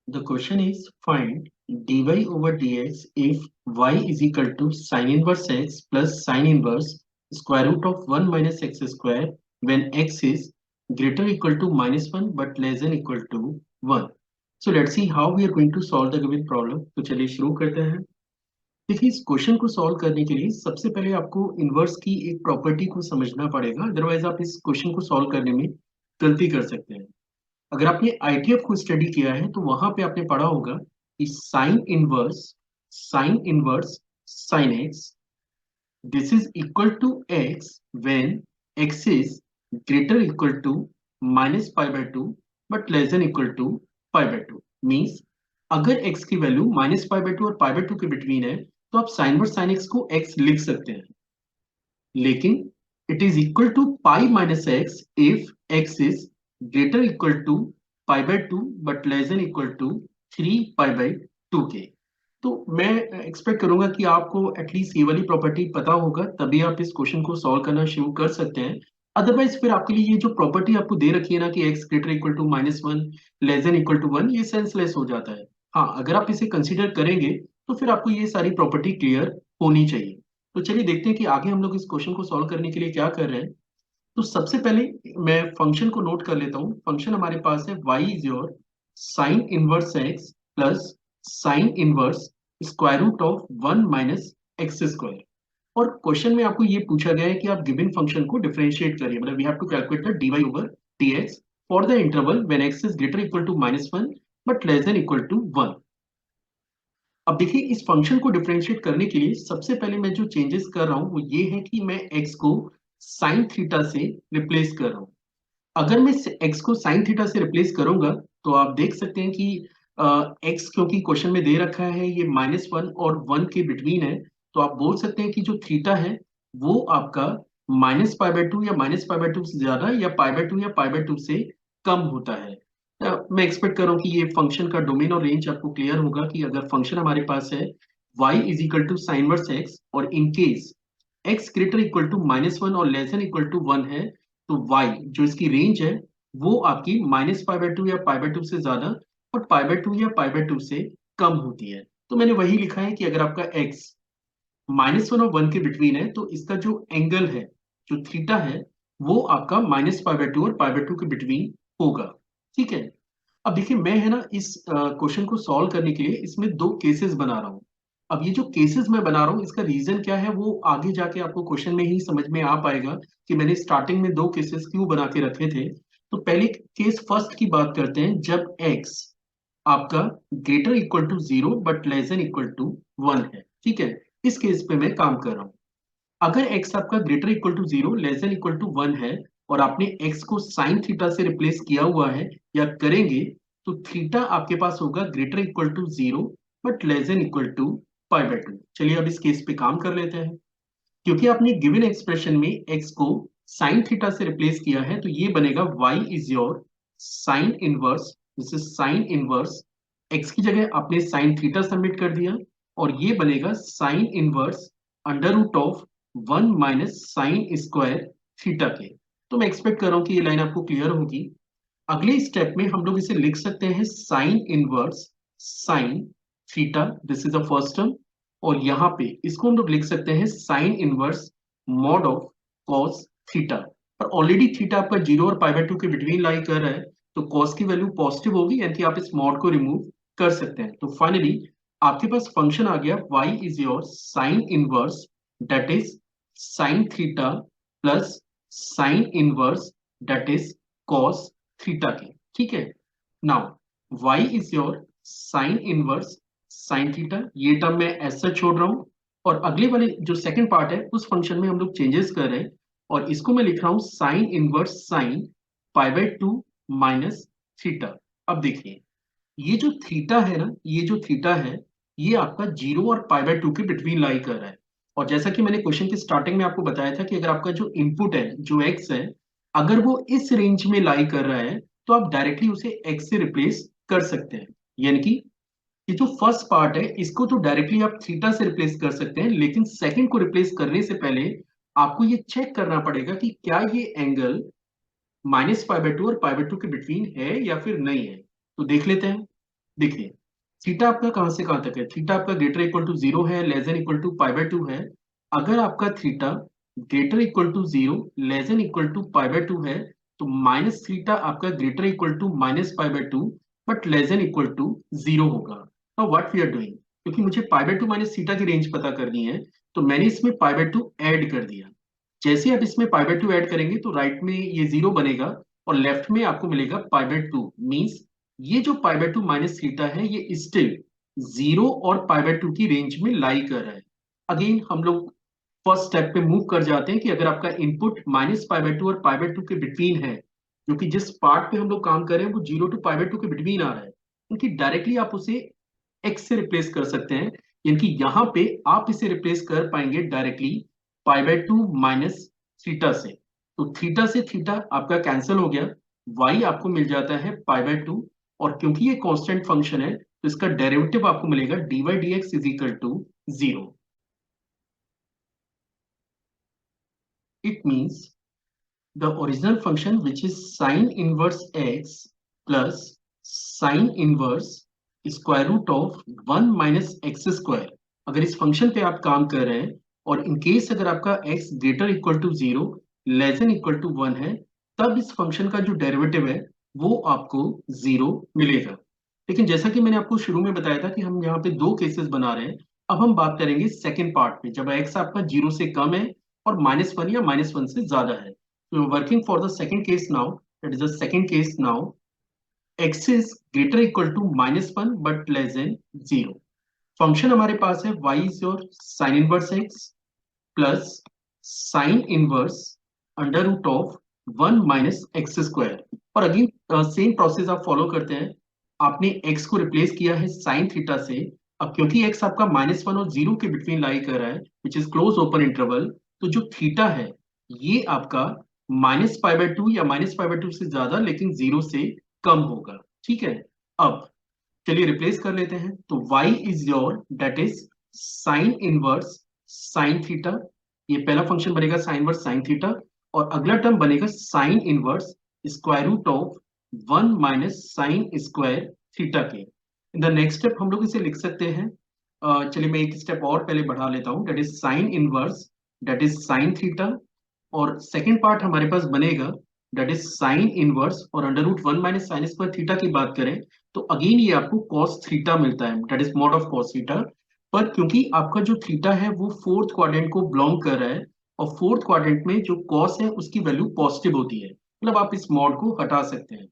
The question is find dy over dx if y is equal to sin inverse x plus sin inverse square root of 1 minus x square when x is greater or equal to minus 1 but less than equal to 1. So let's see how we are going to solve the given problem. तो चलिए शुरू करते हैं। देखिए इस question को solve करने के लिए सबसे पहले आपको इनवर्स की एक प्रॉपर्टी को समझना पड़ेगा, अदरवाइज आप इस क्वेश्चन को सॉल्व करने में गलती कर सकते हैं। अगर आपने आईटीएफ को स्टडी किया है तो वहां पे आपने पढ़ा होगा कि sine inverse sine x this is equal to x when x is greater equal to minus pi by two but less than equal to pi by two. Means अगर एक्स की value minus pi by two और pi by two के between है तो आप sine verse sine x को x लिख सकते हैं, लेकिन it is equal to pi minus x if x is greater equal to pi by two but less than equal to 3 pi by 2 के। तो मैं एक्सपेक्ट करूंगा कि आपको एटलीस्ट ये वाली प्रॉपर्टी पता होगा, तभी आप इस क्वेश्चन को सॉल्व करना शुरू कर सकते हैं। अदरवाइज फिर आपके लिए ये जो प्रॉपर्टी आपको दे रखी है ना कि x greater equal to minus one less than equal to one, ये सेंसलेस हो जाता है। हाँ, अगर आप इसे कंसिडर करेंगे तो फिर आपको ये सारी प्रॉपर्टी क्लियर होनी चाहिए। तो चलिए देखते हैं कि आगे हम लोग इस क्वेश्चन को सॉल्व करने के लिए क्या कर रहे हैं। तो सबसे पहले मैं फंक्शन को नोट कर लेता हूँ। फंक्शन हमारे पास है y is your sine inverse x plus sine inverse square root of 1 minus x square. और क्वेश्चन में आपको ये पूछा गया है कि आप गिवन फंक्शन को डिफरेंशिएट करिए, मतलब we have to calculate the dy over dx for the interval when x is greater equal to minus one but less than equal to one. अब देखिए इस फंक्शन को डिफरेंशिएट करने के लिए सबसे पहले मैं जो चेंजेस कर रहा हूँ वो ये है कि मैं x को साइन थीटा से रिप्लेस कर रहा हूँ। अगर मैं x को साइन थीटा से रिप्लेस करूंगा तो आप देख सकते हैं कि x क्योंकि क्वेश्चन में दे रखा है ये माइनस वन और वन के बिटवीन है, तो आप बोल सकते हैं कि जो थीटा है वो आपका माइनस पाई बाय टू या माइनस पाई बाय टू से ज्यादा या पाई बाय टू या पाई बाय टू से कम होता है। मैं एक्सपेक्ट कर रहा हूँ कि ये फंक्शन का डोमेन और रेंज आपको क्लियर होगा कि अगर फंक्शन हमारे पास है y is equal to sine inverse x और in case x greater equal to minus one और less than equal to one है, तो y जो इसकी रेंज है वो आपकी माइनस पाई बाय टू या पाई बाय टू से ज्यादा और पाई बाय टू या पाई बाय टू से कम होती है। तो मैंने वही लिखा है कि अगर आपका x माइनस वन और वन के बिटवीन है तो इसका जो एंगल है, जो थीटा है, वो आपका माइनस पाई बाय टू और पाई बाय टू के बिटवीन होगा। ठीक है। अब देखिए मैं है ना इस क्वेश्चन को सॉल्व करने के लिए इसमें दो केसेस बना रहा हूँ। अब ये जो केसेस मैं बना रहा हूँ इसका रीजन क्या है वो आगे जाके आपको क्वेश्चन में ही समझ में आ पाएगा कि मैंने स्टार्टिंग में दो केसेस क्यों बना के रखे थे। तो पहले केस फर्स्ट की बात करते हैं, जब x आपका greater equal to zero but less than equal to one है। ठीक है, इस केस पे मैं काम कर रहा हूँ। अगर x आपका greater equal to zero less than equal to one है और आपने x को साइन थीटा से रिप्लेस किया हुआ है या करेंगे, तो थीटा आपके पास होगा greater equal to zero but less than equal to pi by two. चलिए अब इस केस पे काम कर लेते हैं। क्योंकि आपने गिवन एक्सप्रेशन में x को साइन थीटा से रिप्लेस किया है तो ये बनेगा y is your sine inverse, this is sine inverse x की जगह आपने साइन थीटा सबमिट कर दिया और ये बनेगा sine inverse under root of one minus sine square theta के। तो मैं एक्सपेक्ट कर रहा हूँ कि ये लाइन आपको क्लियर होगी। अगले स्टेप में हम लोग इसे लिख सकते हैं sign inverse sine theta, this is the first term, और यहाँ पे इसको हम लोग लिख सकते हैं sine inverse mod of cos theta. पर ऑलरेडी थीटा आपका जीरो और पाई बाय टू के बिटवीन लाई कर रहा है तो कॉस की वैल्यू पॉजिटिव होगी, यानी कि आप इस मॉड को रिमूव कर सकते हैं। तो फाइनली आपके पास फंक्शन आ गया y is your sine inverse that is sine theta plus sine inverse that is cos theta के। ठीक है। Now y is your sine inverse sine theta, ये टर्म मैं ऐसा छोड़ रहा हूं और अगले वाले जो सेकंड पार्ट है उस फंक्शन में हम लोग चेंजेस कर रहे हैं और इसको मैं लिख रहा हूं sign inverse sine pi by to minus theta. अब देखिए ये जो थीटा है ना, ये जो थीटा है ये आपका जीरो और पाई बाय टू के बिटवीन लाई कर रहा है। और जैसा कि मैंने क्वेश्चन की स्टार्टिंग में आपको बताया था कि अगर आपका जो इनपुट है जो एक्स है अगर वो इस रेंज में लाई कर रहा है तो आप डायरेक्टली उसे एक्स से रिप्लेस कर सकते हैं। यानी कि ये जो फर्स्ट पार्ट है इसको तो डायरेक्टली आप थीटा से रिप्लेस कर सकते हैं, लेकिन सेकंड को रिप्लेस करने से पहले आपको ये चेक करना पड़ेगा कि क्या ये angle minus pi by two और पाई बाय टू के बिटवीन है या फिर नहीं है। तो देख लेते हैं। देखिए थीटा आपका कहां से कहां तक है, थीटा आपका ग्रेटर इक्वल टू 0 है, less than equal to pi by 2 है। अगर आपका theta greater equal to 0, less than equal to pi by 2 है, तो माइनस थीटा आपका greater equal to minus pi by 2 but less than equal to 0 होगा। Now what we are doing, क्योंकि मुझे pi by 2 minus theta की range पता करनी है, तो मैंने इसमें पाई बाय 2 ऐड कर दिया। जैसे आप इसमें पाई बाय 2 ऐड करेंगे तो राइट में ये 0 बनेगा और लेफ्ट में आपको मिलेगा पाई बाय 2। मीन्स ये जो पाई बाय 2 माइनस थीटा है ये स्टिल 0 और पाई बाय 2 की रेंज में लाई कर रहा है। अगेन हम लोग फर्स्ट स्टेप पे मूव कर जाते हैं कि अगर आपका इनपुट माइनस पाई बाय 2 और पाई बाय 2 के बिटवीन है, जो कि जिस पार्ट पे हम लोग काम कर रहे हैं वो 0 टू पाई बाय 2 के बिटवीन आ रहा है, क्योंकि डायरेक्टली आप उसे एक्स से रिप्लेस कर सकते हैं। यानी कि यहाँ पे आप इसे रिप्लेस कर पाएंगे directly pi by 2 minus theta से। तो थीटा से थीटा आपका कैंसिल हो गया, वाई आपको मिल जाता है पाई बाय 2। और क्योंकि ये कांस्टेंट फंक्शन है तो इसका डेरिवेटिव आपको मिलेगा dy dx is equal to 0। It means the original function which is sine inverse x plus sine inverse square root of 1 minus x square, अगर इस फंक्शन पे आप काम कर रहे हैं और इन केस अगर आपका x greater equal to 0, less than equal to 1 है, तब इस फंक्शन का जो डेरिवेटिव है वो आपको 0 मिलेगा। लेकिन जैसा कि मैंने आपको शुरू में बताया था कि हम यहाँ पे दो केसेस बना रहे हैं। अब हम बात करेंगे सेकंड पार्ट में, जब x आपका 0 से कम है और -1 या -1 से ज्यादा है। So we're working for the second case now. That is the second case now. X is greater equal to -1 but less than 0. Function हमारे पास है y is your sin inverse x plus sin inverse under root of 1 minus x square. और again same process आप follow करते हैं। आपने x को replace किया है sin थीटा से। अब क्योंकि x आपका -1 और 0 के बिटवीन लाई कर रहा है which is close open interval, तो जो थीटा है ये आपका माइनस पाई बाय 2 या माइनस पाई बाय 2 से ज्यादा लेकिन 0 से कम होगा। ठीक है, अब चलिए रिप्लेस कर लेते हैं। तो y is your that is sine inverse sine theta, ये पहला फंक्शन बनेगा साइन इनवर्स साइन थीटा, और अगला टर्म बनेगा sine inverse square root of 1 minus sine square theta के। इन द नेक्स्ट स्टेप हम लोग इसे लिख सकते हैं। चलिए मैं एक स्टेप और पहले बढ़ा लेता हूं, that is sine inverse that is sine theta, और सेकेंड पार्ट हमारे पास बनेगा दैट इज साइन इनवर्स, और under root 1 minus sine square theta की बात करें तो अगेन ये आपको कॉस थीटा मिलता है, that is mod of cos theta. पर क्योंकि आपका जो थीटा है वो फोर्थ क्वाड्रेंट को बिलोंग कर रहा है, और फोर्थ क्वाड्रेंट में जो कॉस है उसकी वैल्यू पॉजिटिव होती है, मतलब आप इस मॉड को हटा सकते हैं।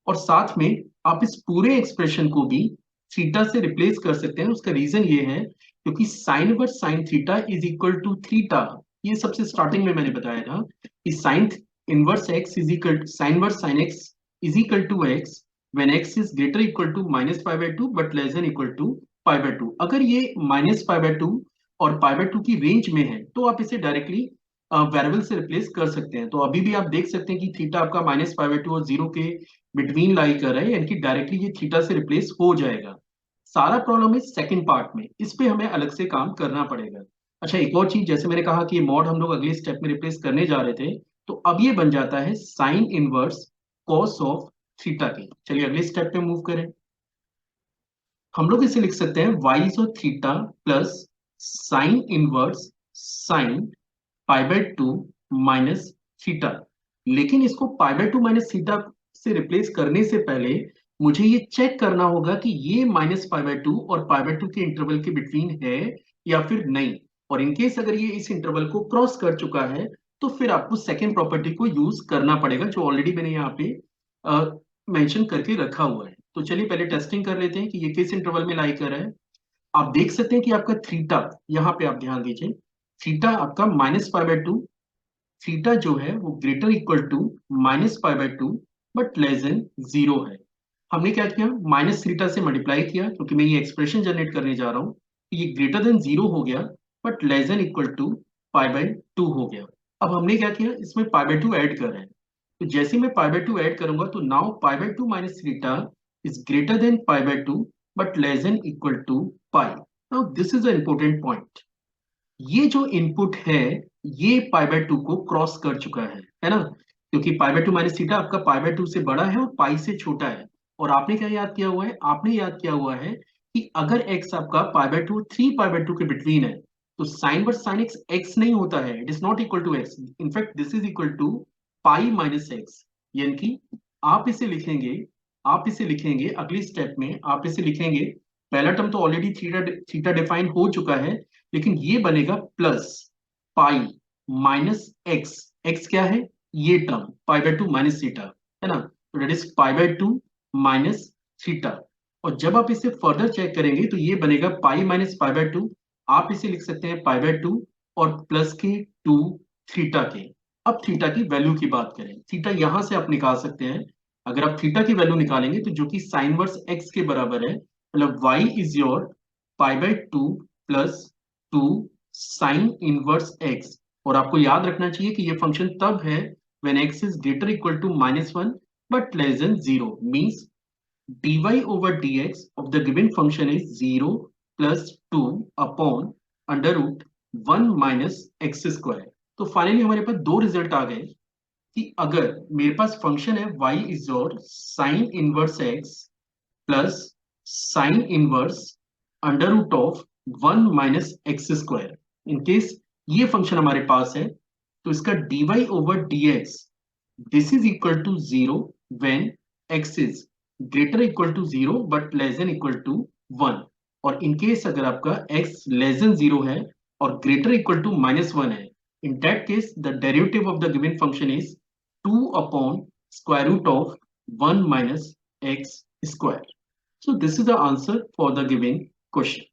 और साथ में आप इस पूरे एक्सप्रेशन को भी थीटा से रिप्लेस कर सकते हैं। उसका रीजन ये है क्योंकि sine verse sine theta is equal to theta, ये सबसे स्टार्टिंग में मैंने बताया था कि sine inverse x is equal sine verse sine x is equal to x when x is greater equal to minus pi by 2 but less than equal to pi by 2। अगर ये minus pi by 2 और pi by 2 की range में है तो आप इसे directly variable से रिप्लेस कर सकते हैं। तो अभी भी आप देख सकते हैं कि थीटा आपका माइनस पाई बाय 2 और 0 के बिटवीन लाई कर रहा है, यानी कि डायरेक्टली ये थीटा से रिप्लेस हो जाएगा। सारा प्रॉब्लम है सेकंड पार्ट में, इस पे हमें अलग से काम करना पड़ेगा। अच्छा एक और चीज, जैसे मैंने कहा कि ये मॉड हम लोग अगले स्टेप में रिप्लेस करने जा रहे थे, तो अब ये बन जाता है sine inverse cos of theta के। चलिए अगले स्टेप पे मूव करें। हम लोग इसे लिख सकते हैं y of theta plus sine inverse sine pi by 2 minus theta. लेकिन इसको पाई बाय 2 माइनस थीटा से रिप्लेस करने से पहले मुझे ये चेक करना होगा कि ये माइनस पाई बाय 2 और पाई बाय 2 के इंटरवल के बिटवीन है या फिर नहीं। और इनकेस अगर ये इस इंटरवल को क्रॉस कर चुका है तो फिर आपको सेकेंड प्रॉपर्टी को यूज करना पड़ेगा, जो ऑलरेडी मैंने यहाँ पे मेंशन करके रखा हुआ है। तो चलिए पहले टेस्टिंग कर लेते हैं कि ये किस इंटरवल में लाई कर रहा है। आप देख सकते हैं कि आपका थीटा, यहाँ पे आप ध्यान दीजिए, थीटा आपका माइनस पाई बाय 2, थीटा जो है वो greater equal to minus pi by 2 but less than 0 है। हमने क्या किया, माइनस थीटा से मल्टीप्लाई किया क्योंकि मैं ये एक्सप्रेशन जनरेट करने जा रहा हूँ। ये ग्रेटर देन 0 हो गया but less than equal to pi by 2 हो गया। अब हमने क्या किया, इसमें पाई बाय 2 ऐड कर रहे हैं। तो जैसे मैं पाई बाय 2 ऐड करूंगा तो now pi by 2 minus theta is greater than pi by 2 but less than equal to pi. Now this is a important point, ये जो इनपुट है ये पाई बाय 2 को क्रॉस कर चुका है ना, क्योंकि पाई बाय 2 माइनस थीटा आपका पाई बाय 2 से बड़ा है और पाई से छोटा है। और आपने क्या याद किया हुआ है? आपने याद किया हुआ है कि अगर x आपका π/2 3π/2 के बिटवीन है तो sine verse sine x x नहीं होता है, it is not equal to x, in fact this is equal to pi minus x। यानी कि आप इसे लिखेंगे, अगली स्टेप में आप इसे लिखेंगे, पहला टर्म तो ऑलरेडी थीटा थीटा डिफाइन हो चुका है, लेकिन ये बनेगा plus pi minus x. X क्या है? ये टर्म π/2 माइनस थीटा, है ना? तो डेट इज π/2 माइनस थीटा। और जब आप इसे फर्दर चेक करेंगे तो ये बनेगा पाई माइनस π/2, आप इसे लिख सकते हैं π/2 और प्लस के 2 थीटा के। अब थीटा की वैल्यू की बात करें, थीटा यहां से आप निकाल सकते हैं। अगर आप थीटा की वैल्यू निकालेंगे तो जो कि साइन वर्स एक्स के बराबर है, मतलब y is your π/2 plus 2 sine inverse x. और आपको याद रखना चाहिए कि ये फंक्शन तब है when x is greater equal to -1 but less than 0, means dy over dx of the given function is 0 plus 2 upon under root 1 minus x square। तो फाइनली हमारे पास दो रिजल्ट आ गए कि अगर मेरे पास फंक्शन है y is your sine inverse x plus sine inverse under root of 1 minus x square, in case ये फंक्शन हमारे पास है तो इसका dy over dx this is equal to 0 when x is greater equal to 0 but less than equal to 1। और in case अगर आपका x less than 0 है और ग्रेटर इक्वल टू -1 है, in that case the derivative of the given function is 2 upon square root of 1 minus x square। So this is the answer for the given question।